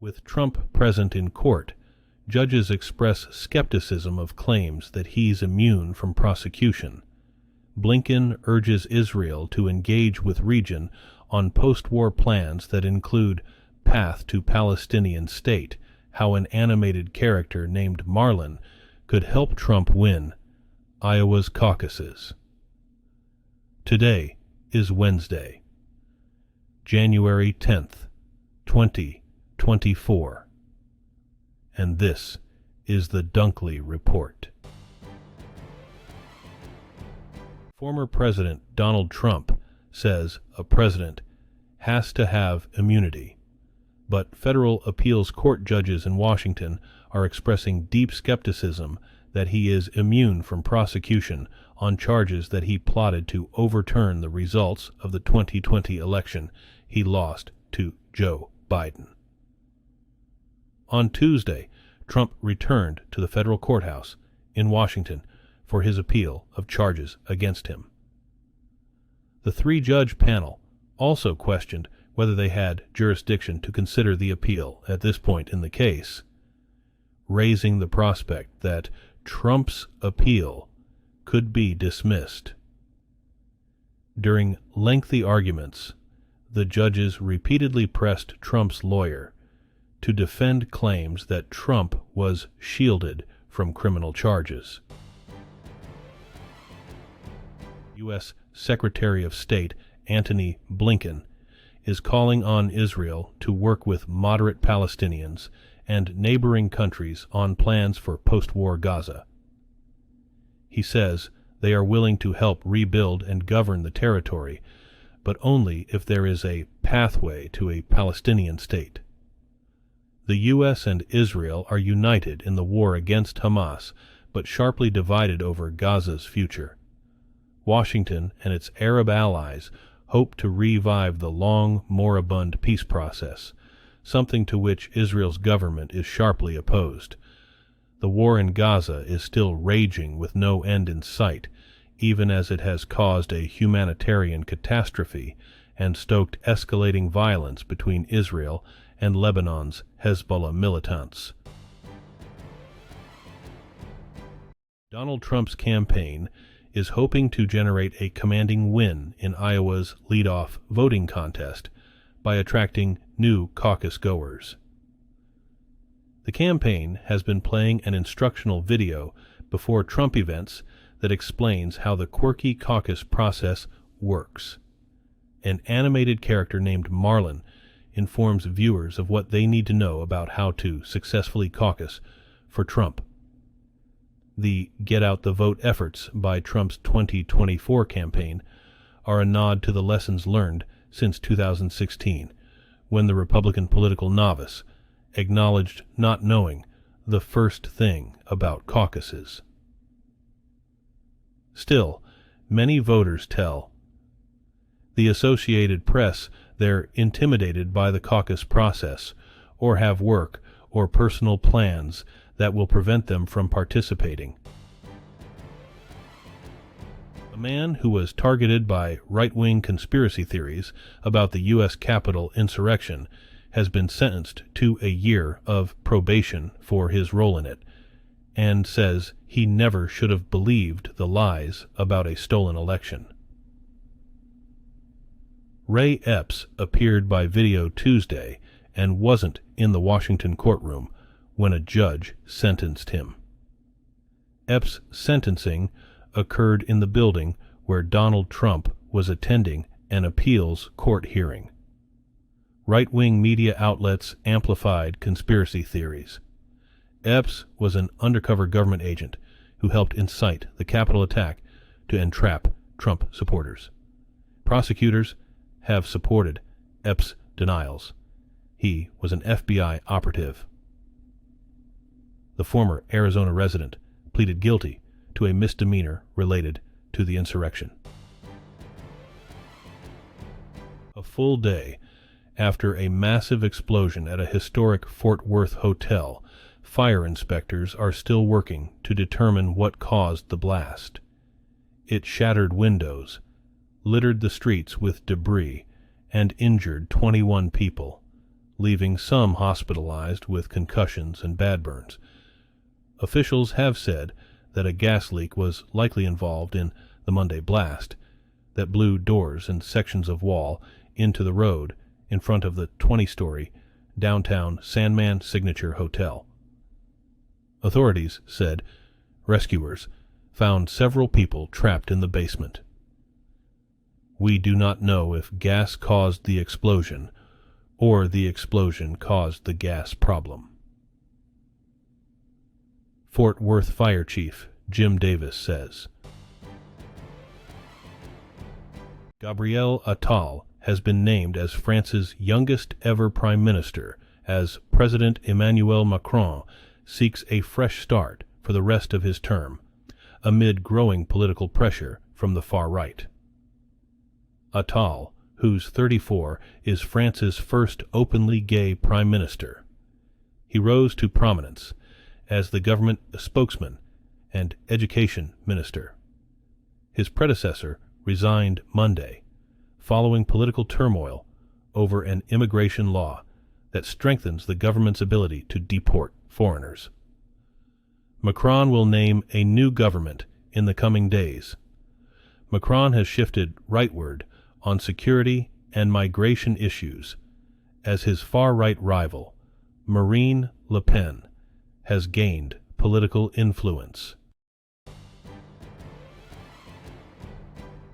With Trump present in court, judges express skepticism of claims that he's immune from prosecution. Blinken urges Israel to engage with region on post-war plans that include path to Palestinian state, how an animated character named Marlin could help Trump win Iowa's caucuses. Today is Wednesday, January 10th, 2024, and this is the Dunkley Report. Former President Donald Trump says a president has to have immunity, but federal appeals court judges in Washington are expressing deep skepticism that he is immune from prosecution on charges that he plotted to overturn the results of the 2020 election he lost to Joe Biden. On Tuesday, Trump returned to the federal courthouse in Washington for his appeal of charges against him. The three-judge panel also questioned whether they had jurisdiction to consider the appeal at this point in the case, raising the prospect that Trump's appeal could be dismissed. During lengthy arguments, the judges repeatedly pressed Trump's lawyer to defend claims that Trump was shielded from criminal charges. U.S. Secretary of State Antony Blinken is calling on Israel to work with moderate Palestinians and neighboring countries on plans for post-war Gaza. He says they are willing to help rebuild and govern the territory, but only if there is a pathway to a Palestinian state. The U.S. and Israel are united in the war against Hamas, but sharply divided over Gaza's future. Washington and its Arab allies hope to revive the long, moribund peace process, something to which Israel's government is sharply opposed. The war in Gaza is still raging with no end in sight, even as it has caused a humanitarian catastrophe and stoked escalating violence between Israel and Lebanon's Hezbollah militants. Donald Trump's campaign is hoping to generate a commanding win in Iowa's lead-off voting contest by attracting new caucus goers. The campaign has been playing an instructional video before Trump events that explains how the quirky caucus process works. An animated character named Marlin informs viewers of what they need to know about how to successfully caucus for Trump. The Get Out the Vote efforts by Trump's 2024 campaign are a nod to the lessons learned since 2016, when the Republican political novice acknowledged not knowing the first thing about caucuses. Still, many voters tell the Associated Press they're intimidated by the caucus process or have work or personal plans that will prevent them from participating. A man who was targeted by right-wing conspiracy theories about the U.S. Capitol insurrection has been sentenced to a year of probation for his role in it, and says he never should have believed the lies about a stolen election. Ray Epps appeared by video Tuesday and wasn't in the Washington courtroom when a judge sentenced him. Epps' sentencing occurred in the building where Donald Trump was attending an appeals court hearing. Right-wing media outlets amplified conspiracy theories. Epps was an undercover government agent who helped incite the Capitol attack to entrap Trump supporters. Prosecutors have supported Epps' denials. He was an FBI operative. The former Arizona resident pleaded guilty to a misdemeanor related to the insurrection. A full day after a massive explosion at a historic Fort Worth hotel, fire inspectors are still working to determine what caused the blast. It shattered windows, littered the streets with debris, and injured 21 people, leaving some hospitalized with concussions and bad burns. Officials have said that a gas leak was likely involved in the Monday blast that blew doors and sections of wall into the road in front of the 20-story downtown Sandman Signature Hotel. Authorities said rescuers found several people trapped in the basement. We do not know if gas caused the explosion or the explosion caused the gas problem. Fort Worth Fire Chief Jim Davis says, Gabriel Attal has been named as France's youngest ever prime minister as President Emmanuel Macron seeks a fresh start for the rest of his term, amid growing political pressure from the far right. Attal, who's 34, is France's first openly gay prime minister. He rose to prominence as the government spokesman and education minister. His predecessor resigned Monday, following political turmoil over an immigration law that strengthens the government's ability to deport foreigners. Macron will name a new government in the coming days. Macron has shifted rightward on security and migration issues, as his far-right rival, Marine Le Pen, has gained political influence.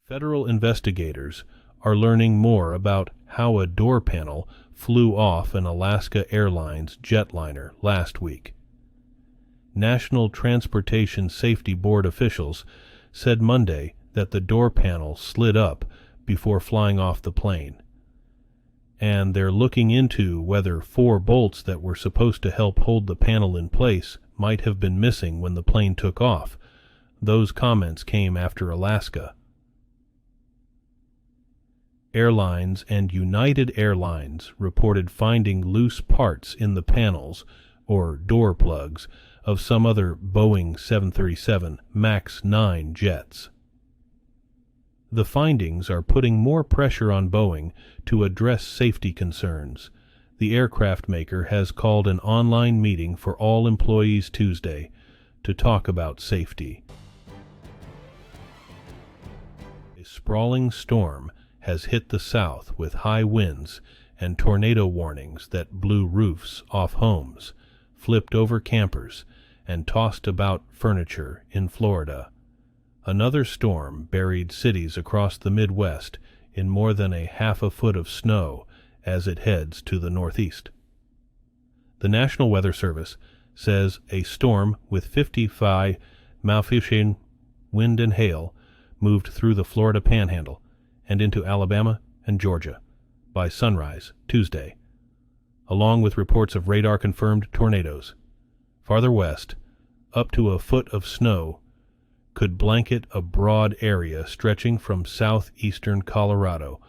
Federal investigators are learning more about how a door panel flew off an Alaska Airlines jetliner last week. National Transportation Safety Board officials said Monday that the door panel slid up before flying off the plane, and they're looking into whether 4 bolts that were supposed to help hold the panel in place might have been missing when the plane took off. Those comments came after Alaska. Airlines and United Airlines reported finding loose parts in the panels, or door plugs, of some other Boeing 737 MAX 9 jets. The findings are putting more pressure on Boeing to address safety concerns. The aircraft maker has called an online meeting for all employees Tuesday to talk about safety. A sprawling storm has hit the south with high winds and tornado warnings that blew roofs off homes, flipped over campers, and tossed about furniture in Florida. Another storm buried cities across the Midwest in more than a half a foot of snow as it heads to the northeast. The National Weather Service says a storm with 55 mph wind and hail moved through the Florida Panhandle and into Alabama and Georgia by sunrise Tuesday, along with reports of radar-confirmed tornadoes. Farther west, up to a foot of snow could blanket a broad area stretching from southeastern Colorado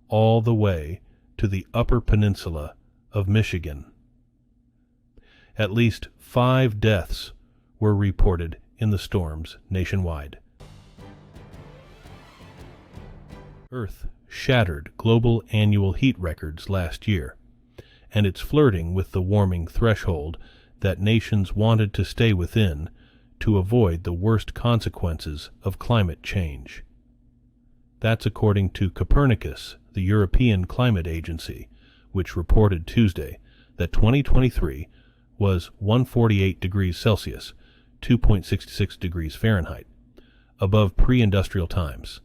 all the way to the upper peninsula of Michigan. At least 5 deaths were reported in the storms nationwide. Earth shattered global annual heat records last year, and it's flirting with the warming threshold that nations wanted to stay within to avoid the worst consequences of climate change. That's according to Copernicus, the European Climate Agency, which reported Tuesday that 2023 was 148 degrees Celsius, 2.66 degrees Fahrenheit, above pre-industrial times.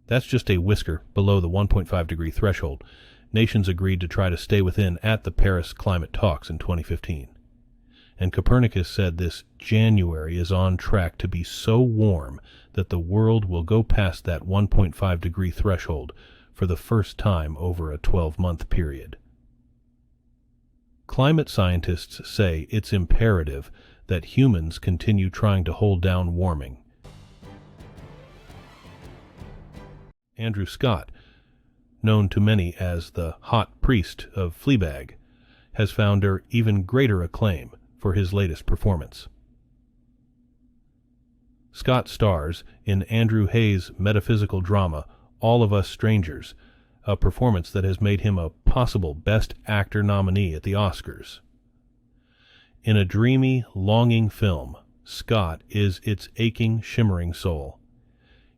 That's just a whisker below the 1.5 degree threshold nations agreed to try to stay within at the Paris climate talks in 2015. And Copernicus said this January is on track to be so warm that the world will go past that 1.5 degree threshold for the first time over a 12-month period. Climate scientists say it's imperative that humans continue trying to hold down warming. Andrew Scott, known to many as the hot priest of Fleabag, has found even greater acclaim for his latest performance. Scott stars in Andrew Hayes' metaphysical drama All of Us Strangers, a performance that has made him a possible Best Actor nominee at the Oscars. In a dreamy, longing film, Scott is its aching, shimmering soul.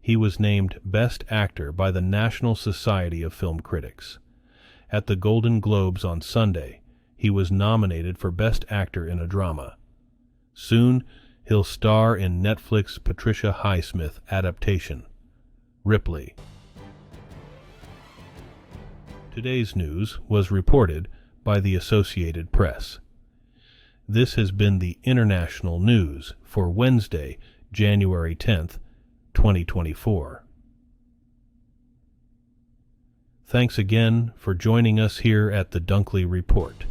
He was named Best Actor by the National Society of Film Critics. At the Golden Globes on Sunday, he was nominated for Best Actor in a Drama. Soon, he'll star in Netflix's Patricia Highsmith adaptation, Ripley. Today's news was reported by the Associated Press. This has been the international news for Wednesday, January 10th, 2024. Thanks again for joining us here at the Dunkley Report.